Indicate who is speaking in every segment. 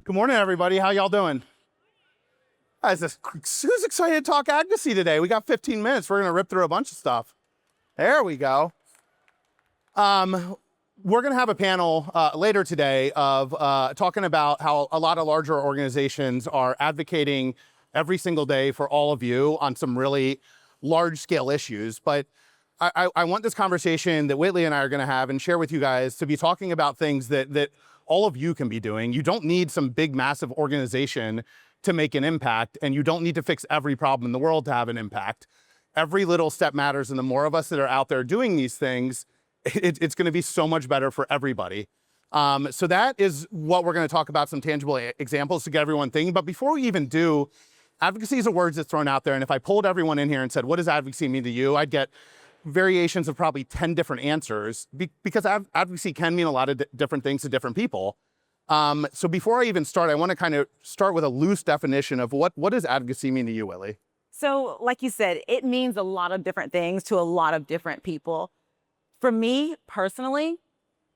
Speaker 1: Good morning, everybody. How y'all doing? Who's excited to talk advocacy today? We got 15 minutes. We're going to rip through a bunch of stuff. There we go. We're going to have a panel later today of talking about how a lot of larger organizations are advocating every single day for all of you on some really large-scale issues. But I want this conversation that Whitley and I are going to have and share with you guys to be talking about things that all of you can be doing. You don't need some big, massive organization to make an impact, and you don't need to fix every problem in the world to have an impact. Every little step matters, and the more of us that are out there doing these things, it's going to be so much better for everybody. So that is what we're going to talk about, some tangible examples to get everyone thinking. But before we even do, advocacy is a word that's thrown out there, and if I pulled everyone in here and said, what does advocacy mean to you? I'd get variations of probably 10 different answers because advocacy can mean a lot of different things to different people. So before I even start, I want to kind of start with a loose definition of what does advocacy mean to you, Whitley?
Speaker 2: So like you said, it means a lot of different things to a lot of different people. For me personally,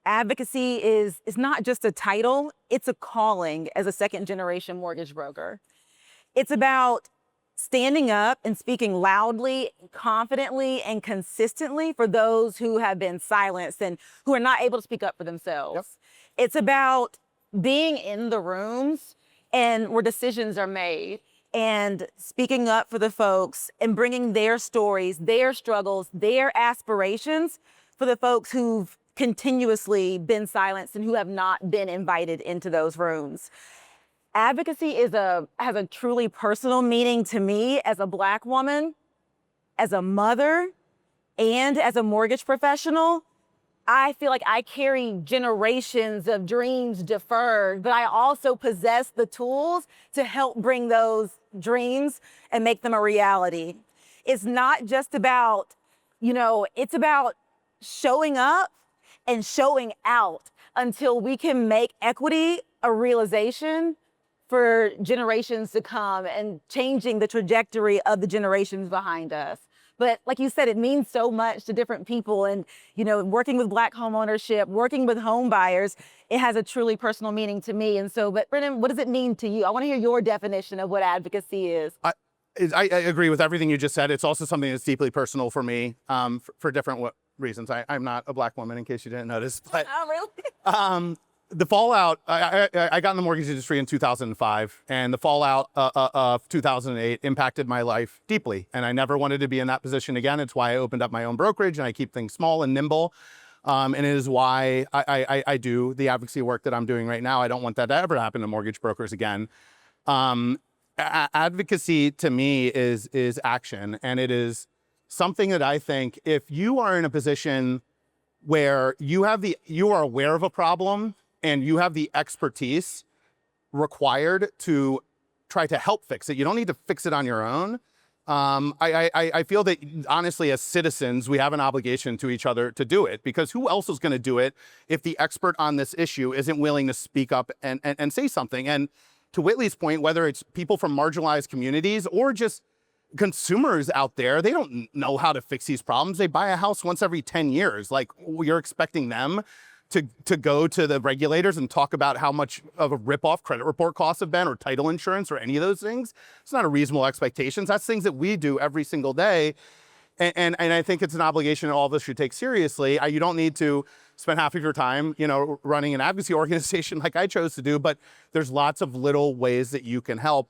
Speaker 2: advocacy is not just a title, it's a calling as a second-generation mortgage broker. It's about standing up and speaking loudly, confidently, and consistently for those who have been silenced and who are not able to speak up for themselves. Yep. It's about being in the rooms and where decisions are made and speaking up for the folks and bringing their stories, their struggles, their aspirations for the folks who've continuously been silenced and who have not been invited into those rooms. Advocacy has a truly personal meaning to me as a Black woman, as a mother, and as a mortgage professional. I feel like I carry generations of dreams deferred, but I also possess the tools to help bring those dreams and make them a reality. It's not just about, it's about showing up and showing out until we can make equity a realization for generations to come and changing the trajectory of the generations behind us. But like you said, it means so much to different people. And, working with Black homeownership, working with home buyers, it has a truly personal meaning to me. And so, but Brennan, what does it mean to you? I want to hear your definition of what advocacy is. I
Speaker 1: agree with everything you just said. It's also something that's deeply personal for me for different reasons. I'm not a Black woman, in case you didn't notice. But,
Speaker 2: oh, really?
Speaker 1: The fallout, I got in the mortgage industry in 2005, and the fallout of 2008 impacted my life deeply, and I never wanted to be in that position again. It's why I opened up my own brokerage, and I keep things small and nimble, and it is why I do the advocacy work that I'm doing right now. I don't want that to ever happen to mortgage brokers again. Advocacy, to me, is action, and it is something that I think if you are in a position where you are aware of a problem, and you have the expertise required to try to help fix it. You don't need to fix it on your own. I feel that, honestly, as citizens, we have an obligation to each other to do it, because who else is going to do it if the expert on this issue isn't willing to speak up and say something? And to Whitley's point, whether it's people from marginalized communities or just consumers out there, they don't know how to fix these problems. They buy a house once every 10 years. Like, you're expecting them to go to the regulators and talk about how much of a rip-off credit report costs have been, or title insurance, or any of those things. It's not a reasonable expectation. That's things that we do every single day. And I think it's an obligation that all of us should take seriously. You don't need to spend half of your time, running an advocacy organization like I chose to do, but there's lots of little ways that you can help.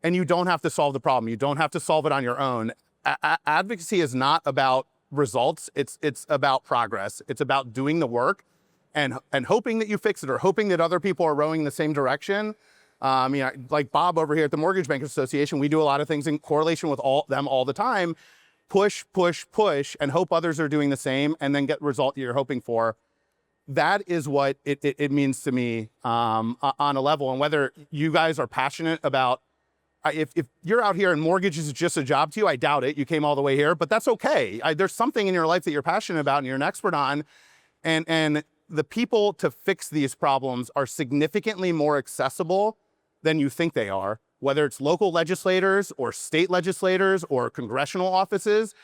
Speaker 1: And you don't have to solve the problem. You don't have to solve it on your own. Advocacy is not about results. It's about progress. It's about doing the work and hoping that you fix it, or hoping that other people are rowing in the same direction. Like Bob over here at the Mortgage Bankers Association, we do a lot of things in correlation with them all the time. Push, push, push, and hope others are doing the same, and then get the result that you're hoping for. That is what it means to me on a level. And whether you guys are passionate about, if you're out here and mortgage is just a job to you, I doubt it. You came all the way here, but that's okay. There's something in your life that you're passionate about and you're an expert on, and the people to fix these problems are significantly more accessible than you think they are, whether it's local legislators or state legislators or congressional offices.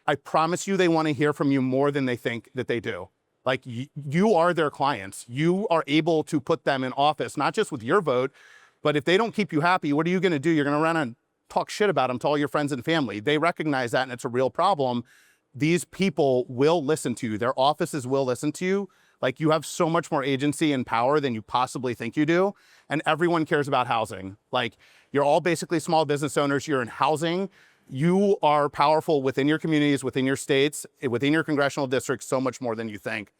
Speaker 1: I promise you they want to hear from you more than they think that they do. Like you are their clients. You are able to put them in office, not just with your vote, but if they don't keep you happy, what are you going to do? You're going to run and talk shit about them to all your friends and family. They recognize that, and it's a real problem. These people will listen to you. Their offices will listen to you. Like, you have so much more agency and power than you possibly think you do. And everyone cares about housing. Like, you're all basically small business owners. You're in housing. You are powerful within your communities, within your states, within your congressional districts, so much more than you think.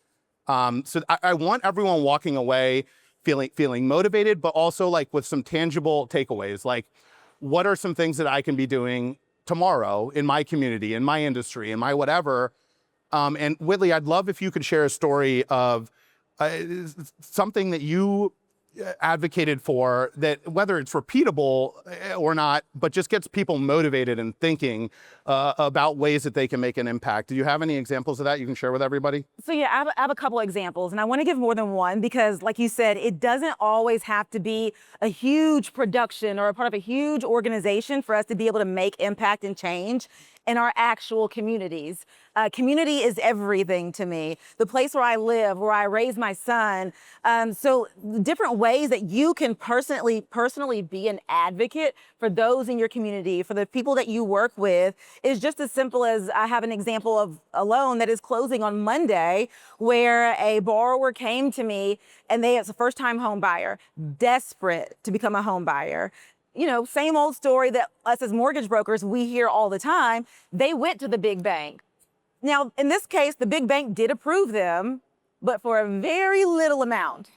Speaker 1: So I want everyone walking away feeling motivated, but also like with some tangible takeaways. Like, what are some things that I can be doing tomorrow in my community, in my industry, in my whatever? And Whitley, I'd love if you could share a story of something that you advocated for, that whether it's repeatable or not, but just gets people motivated and thinking about ways that they can make an impact. Do you have any examples of that you can share with everybody?
Speaker 2: So yeah, I have a couple of examples, and I want to give more than one because, like you said, it doesn't always have to be a huge production or a part of a huge organization for us to be able to make impact and change in our actual communities. Community is everything to me. The place where I live, where I raise my son. So different ways that you can personally be an advocate for those in your community, for the people that you work with, is just as simple as I have an example of a loan that is closing on Monday, where a borrower came to me and it's a first-time home buyer, desperate to become a home buyer. You know, same old story that us as mortgage brokers, we hear all the time. They went to the big bank. Now, in this case, the big bank did approve them, but for a very little amount.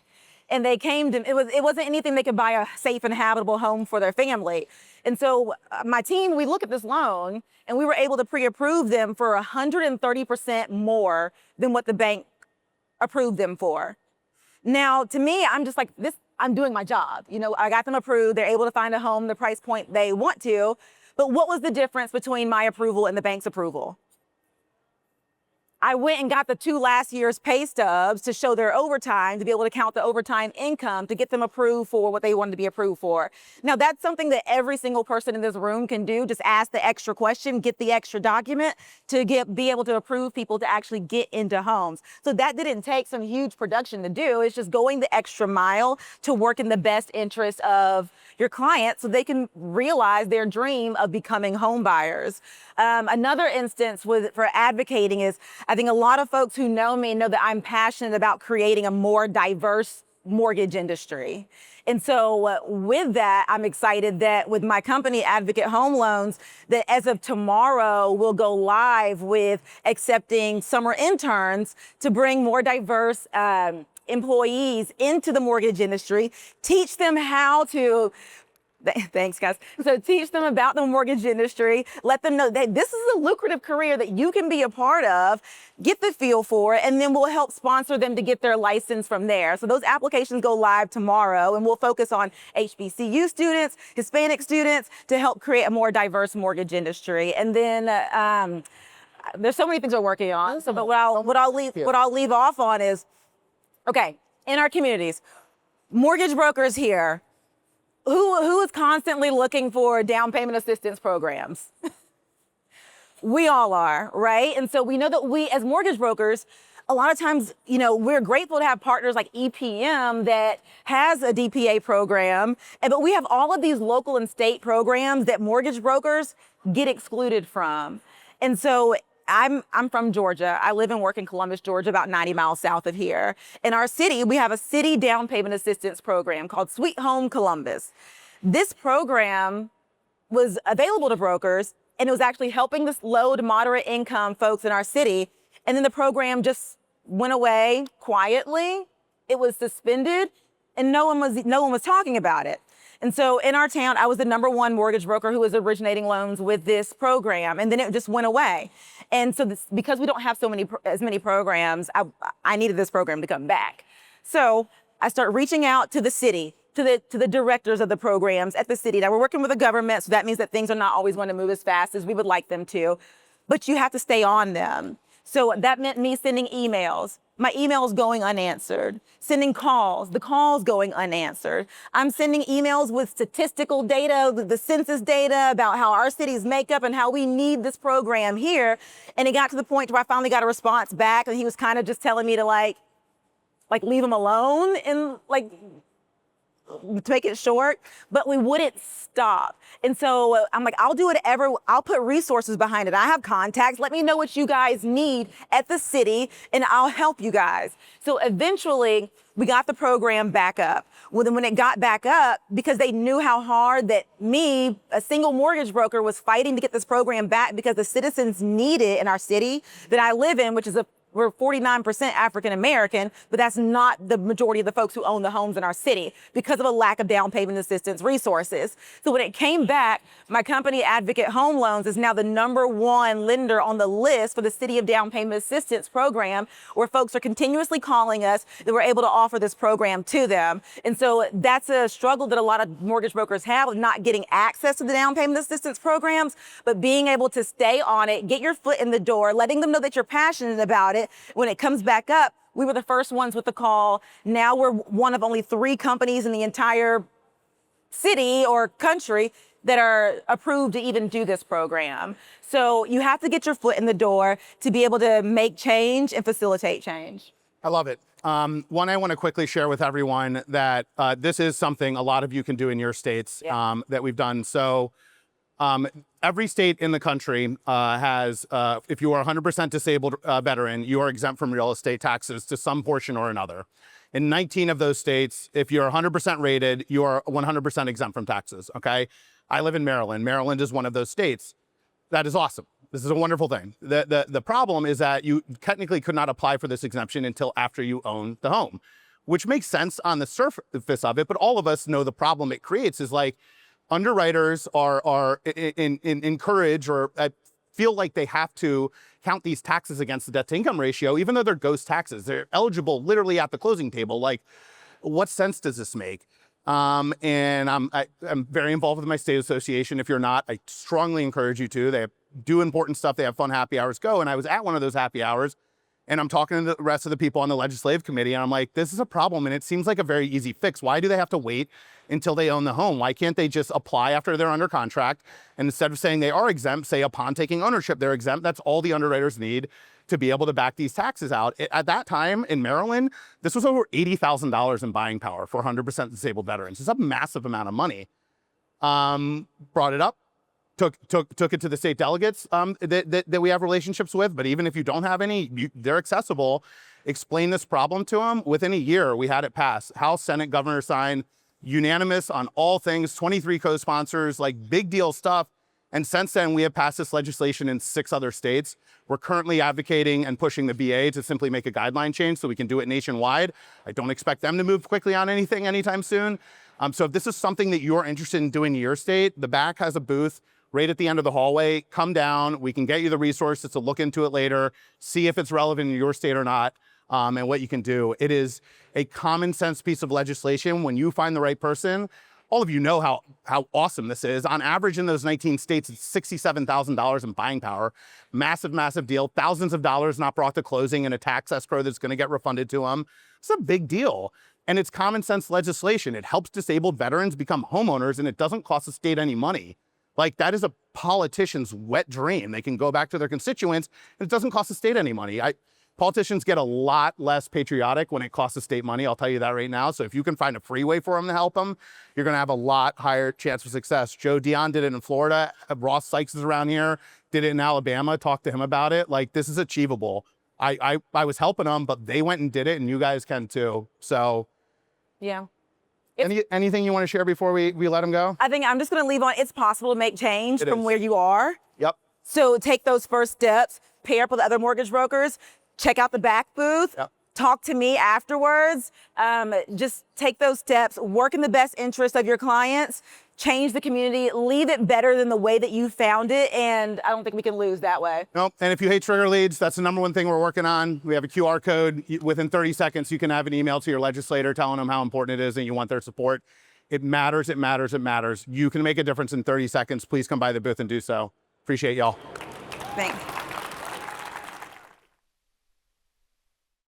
Speaker 2: And they came to, it wasn't anything they could buy a safe and habitable home for their family. And so my team, we look at this loan and we were able to pre-approve them for 130% more than what the bank approved them for. Now, to me, I'm just like, I'm doing my job. You know, I got them approved. They're able to find a home, the price point they want to. But what was the difference between my approval and the bank's approval? I went and got the 2 last year's pay stubs to show their overtime, to be able to count the overtime income to get them approved for what they wanted to be approved for. Now, that's something that every single person in this room can do. Just ask the extra question, get the extra document to be able to approve people to actually get into homes. So that didn't take some huge production to do. It's just going the extra mile to work in the best interest of your client so they can realize their dream of becoming home buyers. Another instance for advocating is, I think a lot of folks who know me know that I'm passionate about creating a more diverse mortgage industry. And so with that, I'm excited that with my company, Advocate Home Loans, that as of tomorrow, we'll go live with accepting summer interns to bring more diverse employees into the mortgage industry, teach them how to thanks, guys. So teach them about the mortgage industry, let them know that this is a lucrative career that you can be a part of, get the feel for it, and then we'll help sponsor them to get their license from there. So those applications go live tomorrow, and we'll focus on HBCU students, Hispanic students, to help create a more diverse mortgage industry. And then there's so many things we're working on. So, but what I'll leave off on is, okay, in our communities, mortgage brokers here, who is constantly looking for down payment assistance programs? We all are, right? And so we know that we, as mortgage brokers, a lot of times, you know, we're grateful to have partners like EPM that has a DPA program, but we have all of these local and state programs that mortgage brokers get excluded from. And so I'm from Georgia. I live and work in Columbus, Georgia, about 90 miles south of here. In our city, we have a city down payment assistance program called Sweet Home Columbus. This program was available to brokers, and it was actually helping the low to moderate income folks in our city. And then the program just went away quietly. It was suspended, and no one was talking about it. And so in our town, I was the #1 mortgage broker who was originating loans with this program, and then it just went away. And so because we don't have as many programs, I needed this program to come back. So I started reaching out to the city, to the directors of the programs at the city. Now we're working with the government, so that means that things are not always going to move as fast as we would like them to, but you have to stay on them. So that meant me sending emails, my emails going unanswered, sending calls, the calls going unanswered. I'm sending emails with statistical data, the census data about how our cities make up and how we need this program here. And it got to the point where I finally got a response back, and he was kind of just telling me to like leave him alone and to make it short, but we wouldn't stop. And so I'm like, I'll do whatever, I'll put resources behind it. I have contacts. Let me know what you guys need at the city and I'll help you guys. So eventually we got the program back up. Well, then when it got back up, because they knew how hard that me, a single mortgage broker, was fighting to get this program back because the citizens need it in our city that I live in, which is we're 49% African American, but that's not the majority of the folks who own the homes in our city because of a lack of down payment assistance resources. So when it came back, my company, Advocate Home Loans, is now the #1 lender on the list for the City of Down Payment Assistance program, where folks are continuously calling us that we're able to offer this program to them. And so that's a struggle that a lot of mortgage brokers have, of not getting access to the down payment assistance programs, but being able to stay on it, get your foot in the door, letting them know that you're passionate about it. When it comes back up, we were the first ones with the call. Now we're one of only 3 companies in the entire city or country that are approved to even do this program. So you have to get your foot in the door to be able to make change and facilitate change.
Speaker 1: I love it. One, I want to quickly share with everyone that this is something a lot of you can do in your states that we've done. So every state in the country has, if you are 100% disabled veteran, you are exempt from real estate taxes to some portion or another. In 19 of those states, if you're 100% rated, you are 100% exempt from taxes, okay? I live in Maryland. Maryland is one of those states. That is awesome. This is a wonderful thing. The problem is that you technically could not apply for this exemption until after you own the home, which makes sense on the surface of it, but all of us know the problem it creates is like, underwriters are encouraged or feel like they have to count these taxes against the debt to income ratio, even though they're ghost taxes. They're eligible literally at the closing table. Like, what sense does this make? And I'm very involved with my state association. If you're not, I strongly encourage you to. They do important stuff. They have fun happy hours. Go. And I was at one of those happy hours, and I'm talking to the rest of the people on the legislative committee, and I'm like, this is a problem, and it seems like a very easy fix. Why do they have to wait until they own the home? Why can't they just apply after they're under contract? And instead of saying they are exempt, say upon taking ownership, they're exempt. That's all the underwriters need to be able to back these taxes out. At that time in Maryland, this was over $80,000 in buying power for 100% disabled veterans. It's a massive amount of money. Brought it up. Took it to the state delegates that we have relationships with, but even if you don't have any, they're accessible. Explain this problem to them. Within a year, we had it passed. House, Senate, governor signed, unanimous on all things, 23 co-sponsors, like big deal stuff. And since then, we have passed this legislation in 6 other states. We're currently advocating and pushing the BA to simply make a guideline change so we can do it nationwide. I don't expect them to move quickly on anything anytime soon. So if this is something that you're interested in doing in your state, the back has a booth right at the end of the hallway. Come down. We can get you the resources to look into it later, see if it's relevant in your state or not, and what you can do. It is a common sense piece of legislation. When you find the right person, all of you know how awesome this is. On average in those 19 states, it's $67,000 in buying power. Massive, massive deal. Thousands of dollars not brought to closing in a tax escrow that's going to get refunded to them. It's a big deal. And it's common sense legislation. It helps disabled veterans become homeowners, and it doesn't cost the state any money. Like, that is a politician's wet dream. They can go back to their constituents, and it doesn't cost the state any money. Politicians get a lot less patriotic when it costs the state money. I'll tell you that right now. So if you can find a free way for them to help them, you're going to have a lot higher chance of success. Joe Dion did it in Florida. Ross Sykes is around here, did it in Alabama. Talk to him about it. Like, this is achievable. I was helping them, but they went and did it, and you guys can too. So
Speaker 2: yeah.
Speaker 1: Anything you want to share before we let them go?
Speaker 2: I think I'm just going to leave on, it's possible to make change from where you are.
Speaker 1: Yep.
Speaker 2: So take those first steps, pair up with other mortgage brokers, check out the back booth, talk to me afterwards. Just take those steps, work in the best interest of your clients, change the community, leave it better than the way that you found it. And I don't think we can lose that way.
Speaker 1: Nope. And if you hate trigger leads, that's the #1 thing we're working on. We have a QR code. Within 30 seconds, you can have an email to your legislator telling them how important it is and you want their support. It matters, it matters, it matters. You can make a difference in 30 seconds. Please come by the booth and do so. Appreciate y'all.
Speaker 2: Thanks.